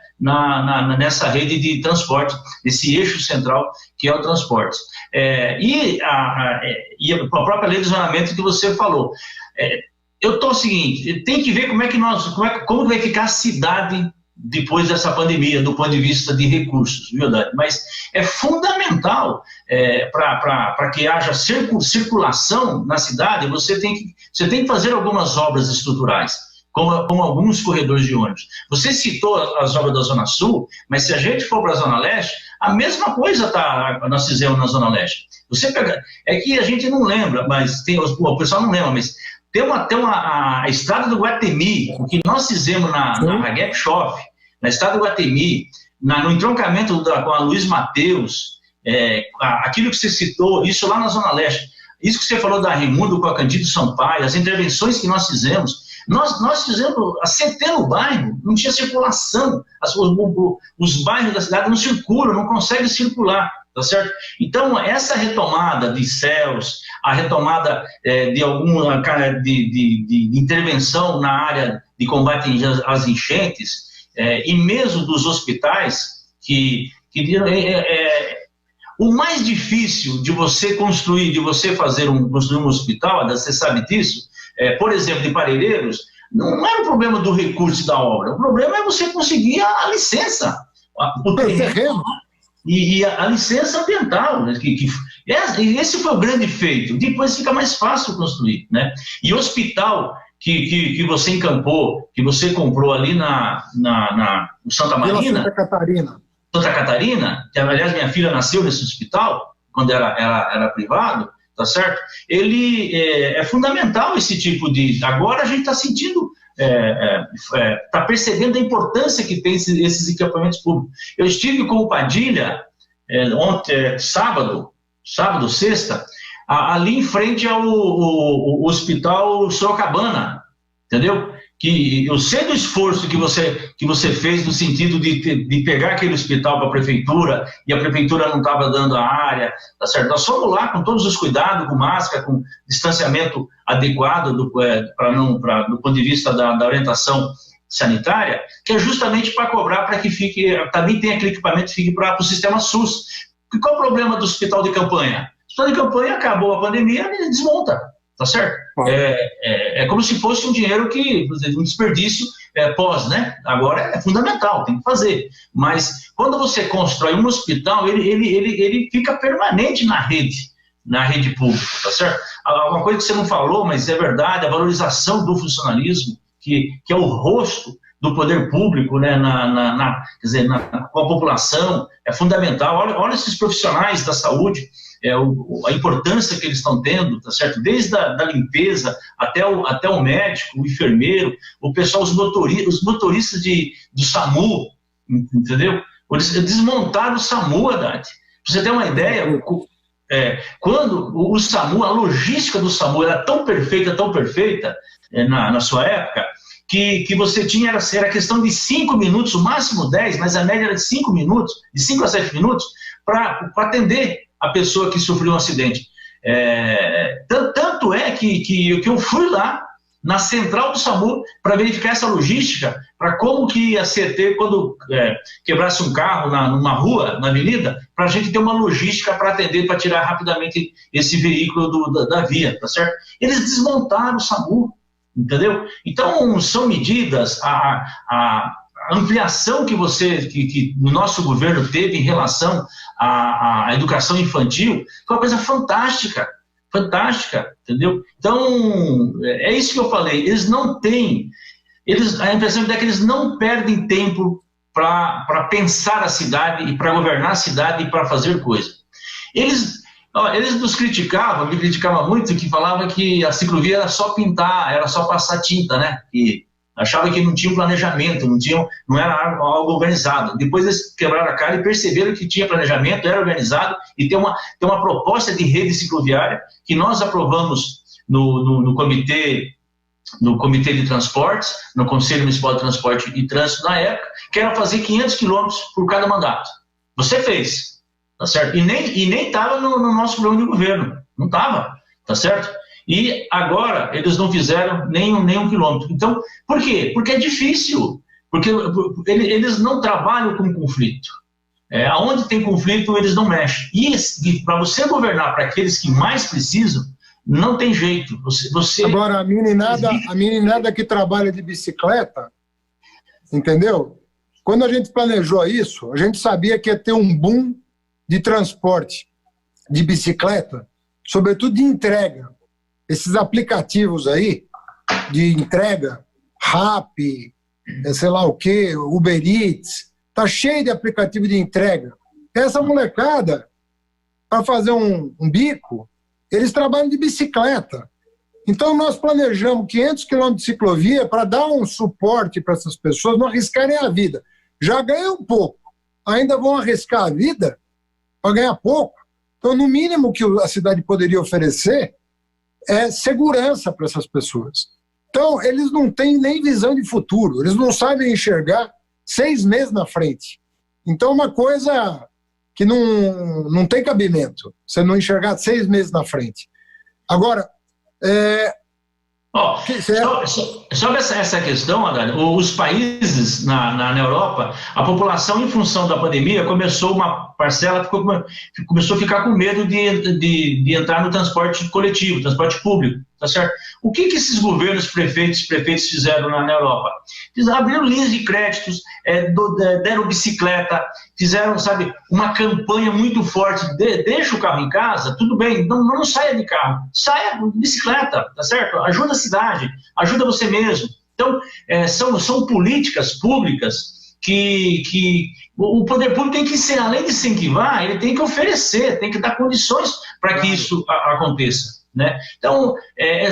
Speaker 2: nessa rede de transporte, esse eixo central que é o transporte. E a própria lei do zonamento que você falou. Eu estou o seguinte, tem que ver como vai ficar a cidade depois dessa pandemia, do ponto de vista de recursos, viu, Haddad? Mas é fundamental para que haja circulação na cidade, você tem que fazer algumas obras estruturais. como alguns corredores de ônibus. Você citou as obras da Zona Sul, mas se a gente for para a Zona Leste, a mesma coisa nós fizemos na Zona Leste. Você pega, é que a gente não lembra, mas o pessoal não lembra, mas tem a Estrada do Guatemi, o que nós fizemos na Raguep Shop, na Estrada do Guatemi, no entroncamento com a Luiz Mateus, aquilo que você citou, isso lá na Zona Leste, isso que você falou da Raimundo com a Candido Sampaio, as intervenções que nós fizemos, nós fizemos a CT no bairro, não tinha circulação, os bairros da cidade não circulam, não conseguem circular, tá certo? Então, essa retomada de céus, a retomada de alguma de intervenção na área de combate às enchentes, e mesmo dos hospitais, o mais difícil de você construir, de você construir um hospital, você sabe disso, por exemplo, de Parelheiros, não era o problema do recurso da obra, o problema é você conseguir a licença, o terreno e a licença ambiental, né, esse foi o grande feito, depois fica mais fácil construir, né? E hospital que você encampou, que você comprou ali na Santa Marina, Santa Catarina, que aliás minha filha nasceu nesse hospital, quando era privado, tá certo? Ele é fundamental esse tipo de... Agora a gente está sentindo, está percebendo a importância que tem esses equipamentos públicos. Eu estive com o Padilha ontem, sábado, sexta, ali em frente ao Hospital Sorocabana, entendeu? Que eu sei do esforço que você fez no sentido de pegar aquele hospital para a prefeitura, e a prefeitura não estava dando a área, tá certo? Nós fomos lá com todos os cuidados, com máscara, com distanciamento adequado do ponto de vista da orientação sanitária, que é justamente para cobrar para que também tenha aquele equipamento que fique para o sistema SUS. E qual é o problema do hospital de campanha? O hospital de campanha acabou a pandemia e desmonta. Tá certo? É como se fosse um dinheiro um desperdício pós, né? Agora é fundamental, tem que fazer. Mas quando você constrói um hospital, ele fica permanente na rede pública, tá certo? Uma coisa que você não falou, mas é verdade, a valorização do funcionalismo, que é o rosto do poder público, né, com a população, é fundamental. Olha esses profissionais da saúde, a importância que eles estão tendo, tá certo? Desde a limpeza até o médico, o enfermeiro, o pessoal, os motoristas do SAMU, entendeu? Eles desmontaram o SAMU, Haddad. Pra você ter uma ideia, quando o SAMU, a logística do SAMU era tão perfeita na sua época, que você tinha, era questão de 5 minutos, o máximo 10, mas a média era de 5 minutos, de 5 a 7 minutos, para atender a pessoa que sofreu um acidente. Tanto é que eu fui lá na central do SAMU para verificar essa logística, para como que ia ser quando quebrasse um carro numa rua, na avenida, para a gente ter uma logística para atender, para tirar rapidamente esse veículo da via, tá certo? Eles desmontaram o SAMU, entendeu? Então, são medidas, a ampliação que o nosso governo teve em relação à educação infantil foi uma coisa fantástica, entendeu? Então, é isso que eu falei, eles não têm, a impressão é que eles não perdem tempo para pensar a cidade e para governar a cidade e para fazer coisa. Eles nos criticavam, me criticavam muito, que falava que a ciclovia era só pintar, era só passar tinta, né? E achava que não tinha um planejamento, não era algo organizado. Depois eles quebraram a cara e perceberam que tinha planejamento, era organizado e tem uma proposta de rede cicloviária que nós aprovamos no comitê de transportes, no Conselho Municipal de Transporte e Trânsito na época, que era fazer 500 quilômetros por cada mandato. Você fez, tá certo? E nem estava no nosso plano de governo, não estava, tá certo? E agora eles não fizeram nem um quilômetro. Então, por quê? Porque é difícil, porque eles não trabalham com conflito. Aonde tem conflito, eles não mexem. E para você governar para aqueles que mais precisam, não tem jeito.
Speaker 1: Agora, a meninada que trabalha de bicicleta, entendeu? Quando a gente planejou isso, a gente sabia que ia ter um boom de transporte de bicicleta, sobretudo de entrega. Esses aplicativos aí de entrega Rappi, sei lá o quê, Uber Eats, tá cheio de aplicativo de entrega. Essa molecada, para fazer um bico, eles trabalham de bicicleta. Então, nós planejamos 500 quilômetros de ciclovia para dar um suporte para essas pessoas não arriscarem a vida. Já ganham pouco, ainda vão arriscar a vida para ganhar pouco. Então, no mínimo que a cidade poderia oferecer é segurança para essas pessoas. Então, eles não têm nem visão de futuro, eles não sabem enxergar 6 meses na frente. Então, uma coisa que não tem cabimento, você não enxergar 6 meses na frente. Agora,
Speaker 2: sobre essa questão, Haddad, os países na Europa, a população, em função da pandemia, uma parcela começou a ficar com medo de entrar no transporte coletivo, transporte público, tá certo? O que esses governos, prefeitos fizeram na Europa? Abriram linhas de créditos, deram bicicleta, fizeram, sabe, uma campanha muito forte, deixa o carro em casa, tudo bem, não saia de carro, saia de bicicleta, tá certo? Ajuda a cidade, ajuda você mesmo. Então, são políticas públicas que o poder público tem que ser, além de incentivar, ele tem que oferecer, tem que dar condições para que isso aconteça, né? Então, é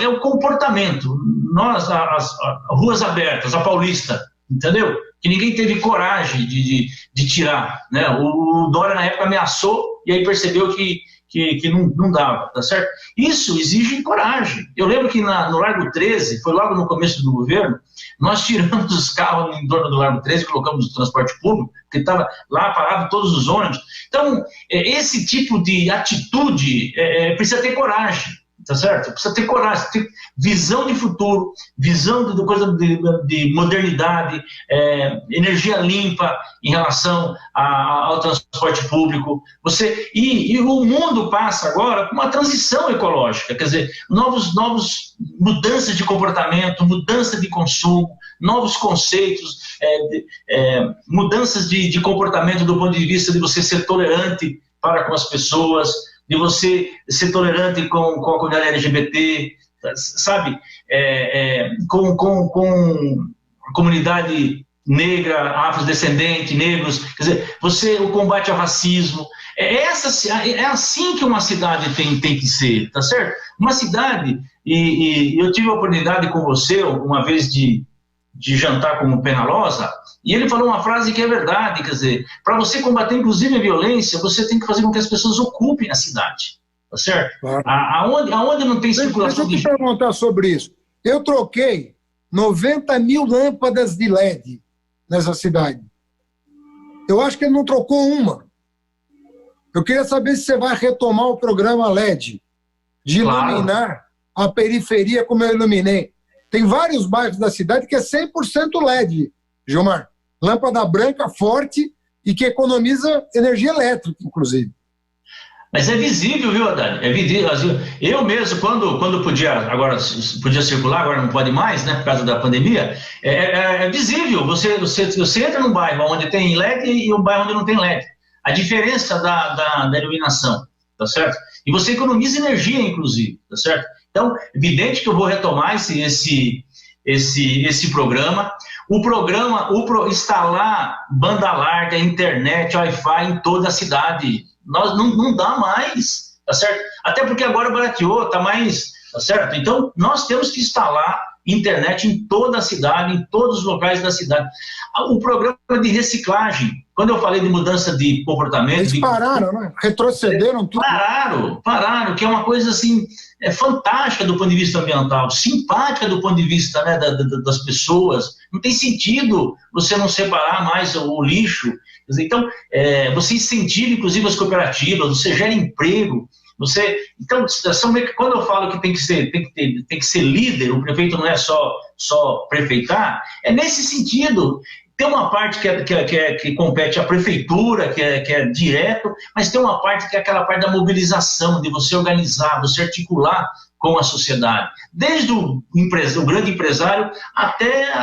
Speaker 2: o comportamento. Nós, as ruas abertas, a Paulista, entendeu? Que ninguém teve coragem de tirar, né? O Dória, na época, ameaçou e aí percebeu que não dava, tá certo? Isso exige coragem. Eu lembro que no Largo 13, foi logo no começo do governo, nós tiramos os carros em torno do Largo 13, colocamos no transporte público, porque estava lá parado todos os ônibus. Então, esse tipo de atitude precisa ter coragem, tá certo? Precisa ter coragem, ter visão de futuro, visão de modernidade, energia limpa em relação ao transporte público. E o mundo passa agora por uma transição ecológica, quer dizer, novos mudanças de comportamento, mudança de consumo, novos conceitos, mudanças de comportamento do ponto de vista de você ser tolerante para com as pessoas, de você ser tolerante com a comunidade LGBT, sabe? Com a comunidade negra, afrodescendente, negros, quer dizer, o combate ao racismo. É assim que uma cidade tem que ser, tá certo? Uma cidade, e eu tive a oportunidade com você, uma vez de jantar com o Penalosa, e ele falou uma frase que é verdade, quer dizer, para você combater inclusive a violência, você tem que fazer com que as pessoas ocupem a cidade, tá certo? Claro. Aonde não tem circulação de...
Speaker 1: Deixa eu te perguntar sobre isso. Eu troquei 90 mil lâmpadas de LED nessa cidade. Eu acho que ele não trocou uma. Eu queria saber se você vai retomar o programa LED, de iluminar a periferia como eu iluminei. Tem vários bairros da cidade que é 100% LED, Gilmar. Lâmpada branca, forte e que economiza energia elétrica, inclusive.
Speaker 2: Mas é visível, viu, Haddad? É visível. Eu mesmo, quando podia circular, agora não pode mais, né, por causa da pandemia, é visível. Você entra num bairro onde tem LED e um bairro onde não tem LED. A diferença da iluminação, tá certo? E você economiza energia, inclusive, tá certo? Então, evidente que eu vou retomar esse programa. Instalar banda larga, internet, Wi-Fi em toda a cidade. Não dá mais, tá certo? Até porque agora barateou, tá mais, tá certo? Então, nós temos que instalar internet em toda a cidade, em todos os locais da cidade. O programa de reciclagem, quando eu falei de mudança de comportamento...
Speaker 1: Eles pararam, né? Retrocederam tudo.
Speaker 2: Pararam, que é uma coisa assim, fantástica do ponto de vista ambiental, simpática do ponto de vista, né, das pessoas. Não tem sentido você não separar mais o lixo. Então, você incentiva, inclusive, as cooperativas, você gera emprego. Então, quando eu falo que tem que ser líder, o prefeito não é só prefeitar, é nesse sentido. Tem uma parte que compete à prefeitura, que é direto, mas tem uma parte que é aquela parte da mobilização, de você organizar, você articular com a sociedade. Desde o grande empresário até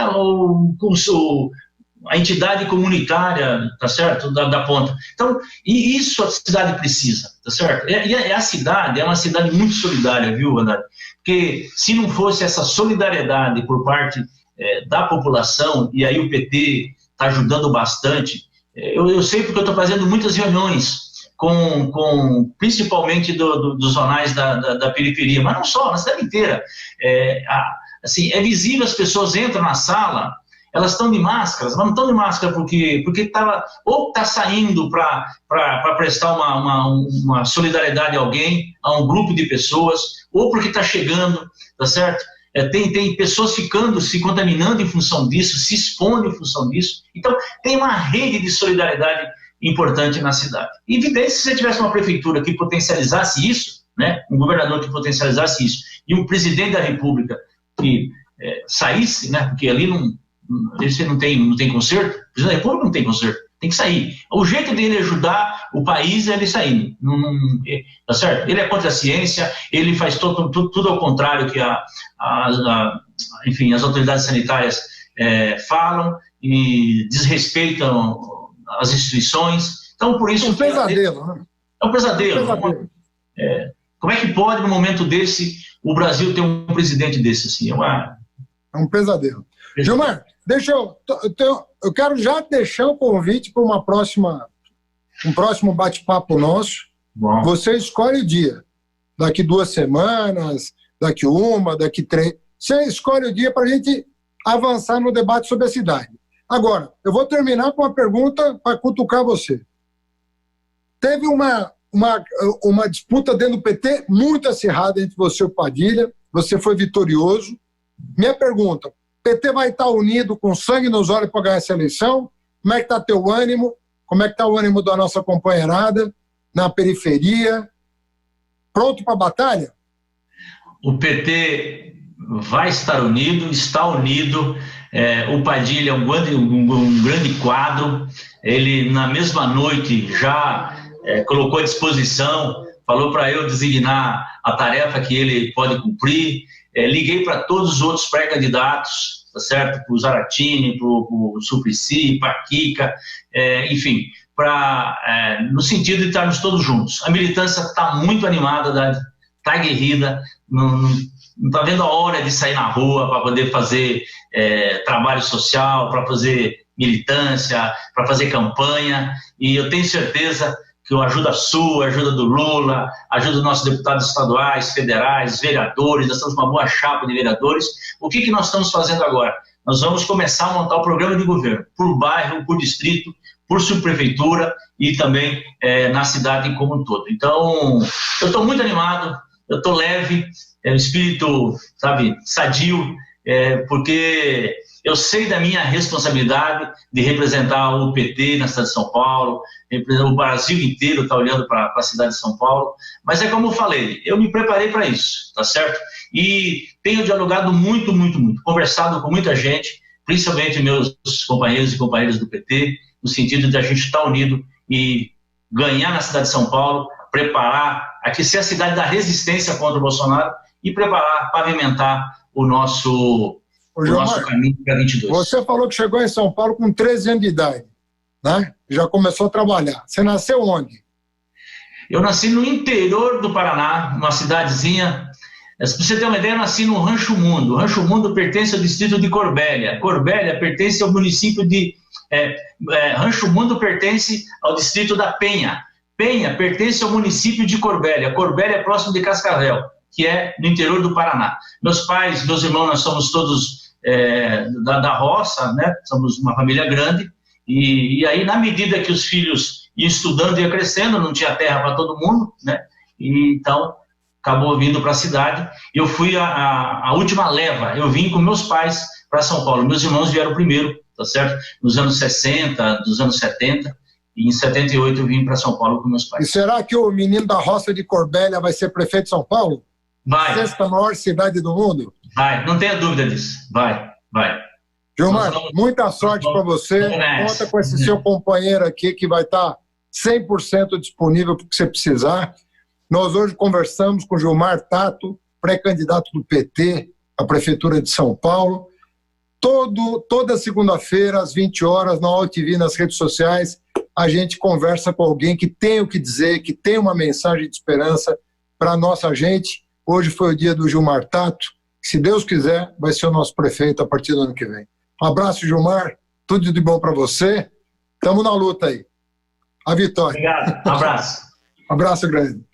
Speaker 2: a entidade comunitária, tá certo? Da ponta. Então, e isso a cidade precisa, tá certo? E a cidade é uma cidade muito solidária, viu, Haddad? porque se não fosse essa solidariedade por parte da população, e aí o PT está ajudando bastante, eu sei porque eu estou fazendo muitas reuniões principalmente dos jornais da periferia, mas não só, na cidade inteira. Assim, é visível, as pessoas entram na sala, elas estão de máscaras, mas não estão de máscara porque ou está saindo para prestar uma solidariedade a alguém, a um grupo de pessoas, ou porque está chegando, tá certo? Tem pessoas se contaminando em função disso, se expondo em função disso. Então, tem uma rede de solidariedade importante na cidade. E evidente, se você tivesse uma prefeitura que potencializasse isso, né, um governador que potencializasse isso, e um presidente da República que saísse, né, porque ali não tem conserto, o presidente da República não tem conserto, tem que sair. O jeito dele ajudar o país é ele sair, tá certo? Ele é contra a ciência, ele faz tudo ao contrário que enfim, as autoridades sanitárias falam e desrespeitam as instituições. Então, por isso...
Speaker 1: É um pesadelo, né?
Speaker 2: É um pesadelo. Como é que pode, num momento desse, o Brasil ter um presidente desse? Assim?
Speaker 1: É um pesadelo. Gilmar, eu quero já deixar o convite para um próximo bate-papo nosso.
Speaker 2: Bom.
Speaker 1: Você escolhe o dia. Daqui 2 semanas, daqui 1, daqui 3. Você escolhe o dia para a gente avançar no debate sobre a cidade. Agora, eu vou terminar com uma pergunta para cutucar você. Teve uma disputa dentro do PT muito acirrada entre você e o Padilha. Você foi vitorioso. Minha pergunta: o PT vai estar unido com sangue nos olhos para ganhar essa eleição? Como é que está teu ânimo? Como é que está o ânimo da nossa companheirada na periferia? Pronto para a batalha?
Speaker 2: O PT vai estar unido, está unido. O Padilha é um grande quadro. Ele, na mesma noite, já colocou à disposição, falou para eu designar a tarefa que ele pode cumprir. Liguei para todos os outros pré-candidatos, tá certo? Para o Zaratini, para o Suplicy, para a Kika, enfim, no sentido de estarmos todos juntos. A militância está muito animada, está aguerrida, não está vendo a hora de sair na rua para poder fazer trabalho social, para fazer militância, para fazer campanha, e eu tenho certeza que a ajuda sua, a ajuda do Lula, a ajuda dos nossos deputados estaduais, federais, vereadores, nós estamos com uma boa chapa de vereadores. O que nós estamos fazendo agora? Nós vamos começar a montar o programa de governo, por bairro, por distrito, por subprefeitura e também na cidade como um todo. Então, eu estou muito animado, eu estou leve, um espírito, sabe, sadio, porque eu sei da minha responsabilidade de representar o PT na cidade de São Paulo, o Brasil inteiro está olhando para a cidade de São Paulo, mas é como eu falei, eu me preparei para isso, tá certo? E tenho dialogado muito, conversado com muita gente, principalmente meus companheiros e companheiras do PT, no sentido de a gente estar unido e ganhar na cidade de São Paulo, preparar, aqui ser a cidade da resistência contra o Bolsonaro e preparar, pavimentar o nosso caminho para 22.
Speaker 1: Você falou que chegou em São Paulo com 13 anos de idade, né? Já começou a trabalhar. Você nasceu onde?
Speaker 2: Eu nasci no interior do Paraná, uma cidadezinha. Para você ter uma ideia, eu nasci no Rancho Mundo. O Rancho Mundo pertence ao distrito de Corbélia. Corbélia pertence ao município de... Rancho Mundo pertence ao distrito da Penha. Penha pertence ao município de Corbélia. Corbélia é próximo de Cascavel, que é no interior do Paraná. Meus pais, meus irmãos, nós somos todos da roça, né? Somos uma família grande, e aí, na medida que os filhos iam estudando e iam crescendo, não tinha terra para todo mundo, né? E então, acabou vindo para a cidade. Eu fui a última leva, eu vim com meus pais para São Paulo. Meus irmãos vieram primeiro, tá certo? Nos anos 60, dos anos 70, e em 78 eu vim para São Paulo com meus pais.
Speaker 1: E será que o menino da roça de Corbélia vai ser prefeito de São Paulo?
Speaker 2: Vai.
Speaker 1: Sexta maior cidade do mundo?
Speaker 2: Vai, não tenha dúvida disso. Vai.
Speaker 1: Gilmar, muita sorte para você. Conta com esse seu companheiro aqui que vai estar 100% disponível para o que você precisar. Nós hoje conversamos com Gilmar Tato, pré-candidato do PT à Prefeitura de São Paulo. Toda segunda-feira, às 20 horas, na UOL-TV, nas redes sociais, a gente conversa com alguém que tem o que dizer, que tem uma mensagem de esperança para a nossa gente. Hoje foi o dia do Gilmar Tato, que, se Deus quiser, vai ser o nosso prefeito a partir do ano que vem. Um abraço, Gilmar. Tudo de bom para você. Estamos na luta aí. A vitória.
Speaker 2: Obrigado. Abraço.
Speaker 1: Abraço grande.